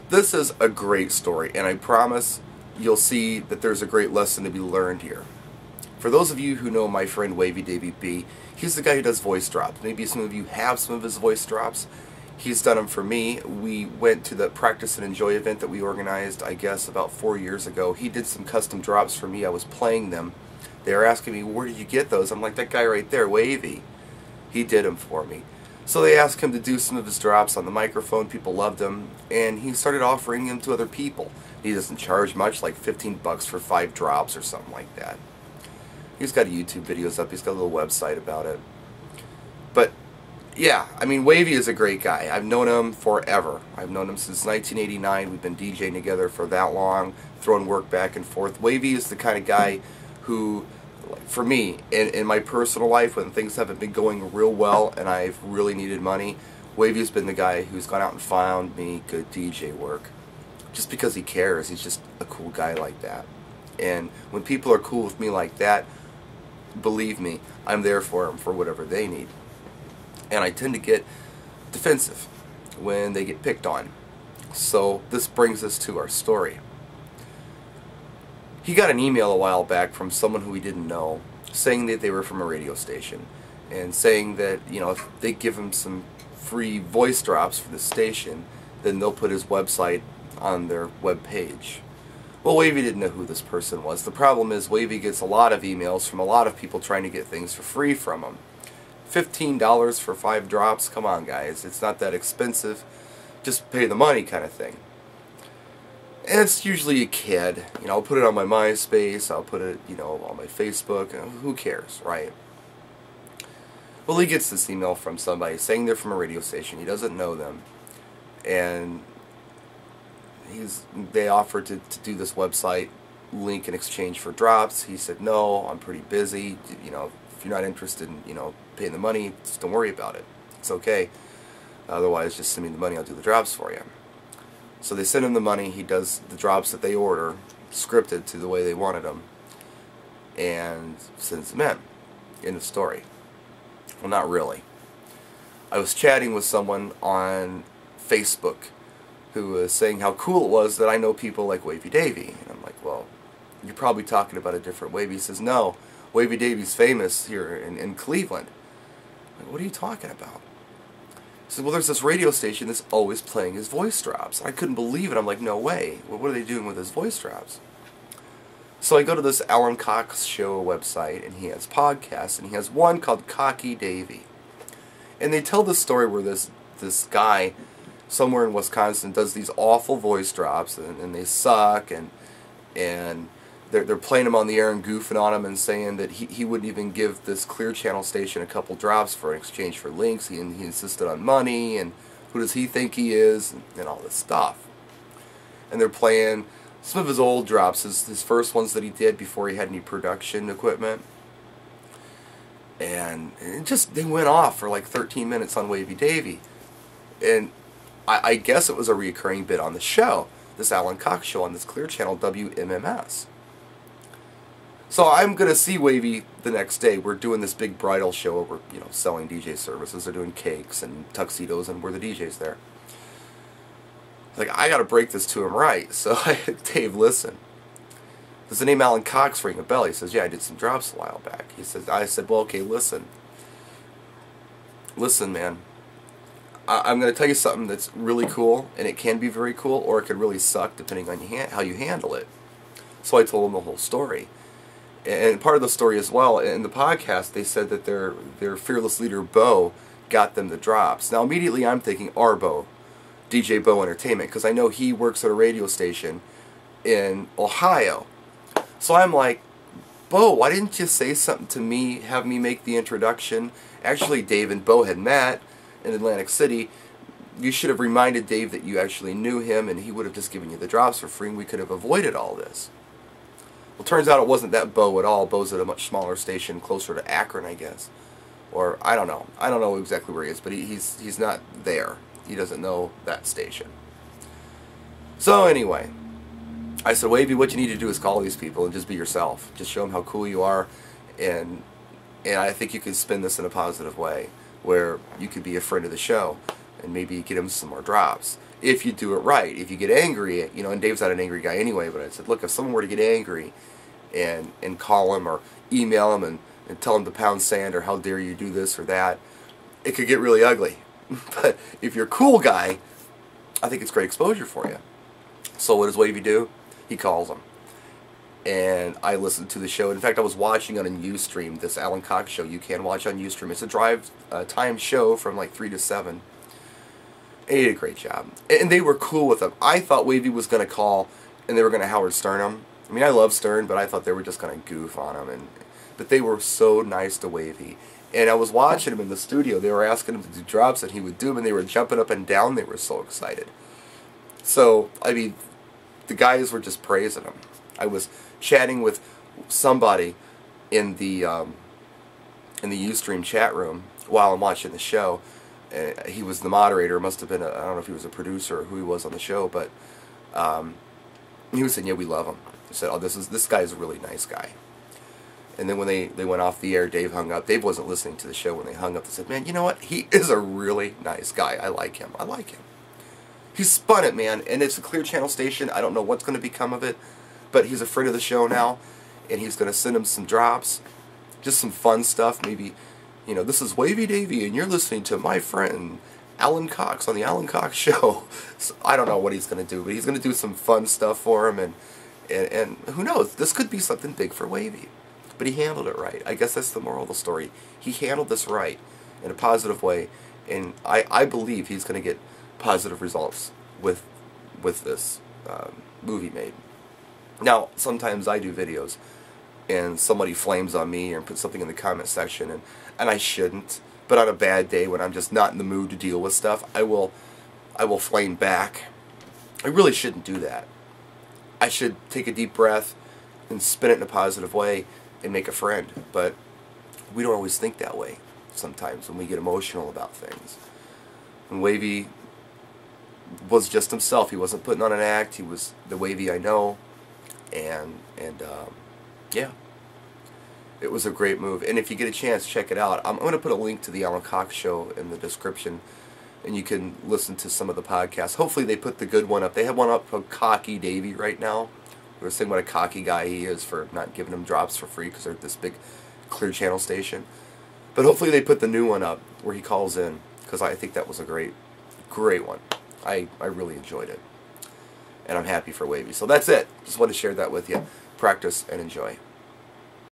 This is a great story, and I promise you'll see that there's a great lesson to be learned here. For those of you who know my friend Wavey, Davey B, he's the guy who does voice drops. Maybe some of you have some of his voice drops. He's done them for me. We went to the Practice and Enjoy event that we organized, I guess, about 4 years ago. He did some custom drops for me. I was playing them. They were asking me, where did you get those? I'm like, that guy right there, Wavey. He did them for me. So they asked him to do some of his drops on the microphone. People loved him, and he started offering them to other people. He doesn't charge much, like 15 bucks for 5 drops or something like that. He's got YouTube videos up. He's got a little website about it. But yeah, I mean, Wavey is a great guy. I've known him forever. I've known him since 1989. We've been DJing together for that long, throwing work back and forth. Wavey is the kind of guy who, for me, in my personal life, when things haven't been going real well and I've really needed money, Wavey's been the guy who's gone out and found me good DJ work. Just because he cares. He's just a cool guy like that. And when people are cool with me like that, believe me, I'm there for them for whatever they need. And I tend to get defensive when they get picked on. So this brings us to our story. He got an email a while back from someone who he didn't know, saying that they were from a radio station, and saying that, you know, if they give him some free voice drops for the station, then they'll put his website on their web page. Well, Wavey didn't know who this person was. The problem is Wavey gets a lot of emails from a lot of people trying to get things for free from him. $15 for 5 drops? Come on, guys. It's not that expensive. Just pay the money kind of thing. And it's usually a kid. You know, I'll put it on my MySpace. I'll put it, you know, on my Facebook. Who cares, right? Well, he gets this email from somebody saying they're from a radio station. He doesn't know them. And they offered to do this website link in exchange for drops. He said, no, I'm pretty busy. You know, if you're not interested in, you know, paying the money, just don't worry about it. It's okay. Otherwise, just send me the money. I'll do the drops for you. So they send him the money. He does the drops that they order, scripted to the way they wanted them, and sends them in the story. Well, not really. I was chatting with someone on Facebook who was saying how cool it was that I know people like Wavey Davey. And I'm like, well, you're probably talking about a different Wavey. He says, no, Wavey Davey's famous here in Cleveland. I'm like, what are you talking about? He said, well, there's this radio station that's always playing his voice drops. I couldn't believe it. I'm like, no way. Well, what are they doing with his voice drops? So I go to this Coxx show website, and he has podcasts, and he has one called Cocky Davey. And they tell the story where this guy somewhere in Wisconsin does these awful voice drops, and they suck, and they're playing him on the air and goofing on him and saying that he wouldn't even give this Clear Channel station a couple drops for in exchange for links. He insisted on money, and who does he think he is, and all this stuff. And they're playing some of his old drops, his first ones that he did before he had any production equipment. And they went off for like 13 minutes on Wavey Davey. And I guess it was a reoccurring bit on the show, this Coxx show on this Clear Channel WMMS. So I'm going to see Wavey the next day. We're doing this big bridal show where we're, you know, selling DJ services. They're doing cakes and tuxedos, and we're the DJs there. Like, I got to break this to him right. So Dave, listen. Does the name Coxx ring a bell? He says, yeah, I did some drops a while back. I said, well, okay, listen. Listen, man. I'm going to tell you something that's really cool, and it can be very cool, or it could really suck depending on how you handle it. So I told him the whole story. And part of the story as well, in the podcast, they said that their fearless leader, Bo, got them the drops. Now, immediately I'm thinking our Bo, DJ Bo Entertainment, because I know he works at a radio station in Ohio. So I'm like, Bo, why didn't you say something to me, have me make the introduction? Actually, Dave and Bo had met in Atlantic City. You should have reminded Dave that you actually knew him, and he would have just given you the drops for free, and we could have avoided all this. Well, turns out it wasn't that Bo at all. Bo's at a much smaller station closer to Akron, I guess. Or, I don't know. I don't know exactly where he is, but he's not there. He doesn't know that station. So anyway, I said, Wavey, what you need to do is call these people and just be yourself. Just show them how cool you are, and I think you can spin this in a positive way, where you could be a friend of the show. and maybe get him some more drops. If you do it right. If you get angry, you know, and Dave's not an angry guy anyway, but I said, look, if someone were to get angry and call him or email him and tell him to pound sand or how dare you do this or that, it could get really ugly. But if you're a cool guy, I think it's great exposure for you. So what does Wavey do? He calls him. And I listened to the show. In fact, I was watching on a Ustream, this Alan Coxx show you can watch on Ustream. It's a drive time show from like 3 to 7. And he did a great job. And they were cool with him. I thought Wavey was going to call and they were going to Howard Stern him. I mean, I love Stern, but I thought they were just going to goof on him. But they were so nice to Wavey. And I was watching him in the studio. They were asking him to do drops, and he would do them, and they were jumping up and down. They were so excited. So, I mean, the guys were just praising him. I was chatting with somebody in the Ustream chat room while I'm watching the show. He was the moderator. Must have been I don't know if he was a producer or who he was on the show, but he was saying, "Yeah, we love him." I said, "Oh, this guy is a really nice guy." And then when they went off the air, Dave hung up. Dave wasn't listening to the show when they hung up. They said, "Man, you know what? He is a really nice guy. I like him. I like him. He spun it, man, and it's a Clear Channel station. I don't know what's going to become of it, but he's a friend of the show now, and he's going to send him some drops, just some fun stuff. Maybe, you know, this is Wavey Davey, and you're listening to my friend Alan Coxx on the Alan Coxx Show." So I don't know what he's going to do, but he's going to do some fun stuff for him, and who knows? This could be something big for Wavey. But he handled it right. I guess that's the moral of the story. He handled this right in a positive way, and I believe he's going to get positive results with this movie made. Now, sometimes I do videos, and somebody flames on me and puts something in the comment section, and I shouldn't. But on a bad day when I'm just not in the mood to deal with stuff, I will flame back. I really shouldn't do that. I should take a deep breath and spin it in a positive way and make a friend. But we don't always think that way sometimes when we get emotional about things. And Wavey was just himself. He wasn't putting on an act. He was the Wavey I know. And yeah, it was a great move. And if you get a chance, check it out. I'm going to put a link to the Alan Coxx Show in the description, and you can listen to some of the podcasts. Hopefully they put the good one up. They have one up called Cocky Davey right now. We were saying what a cocky guy he is for not giving them drops for free because they're at this big Clear Channel station. But hopefully they put the new one up where he calls in, because I think that was a great one. I really enjoyed it. And I'm happy for Wavey. So that's it. Just wanted to share that with you. Practice and enjoy.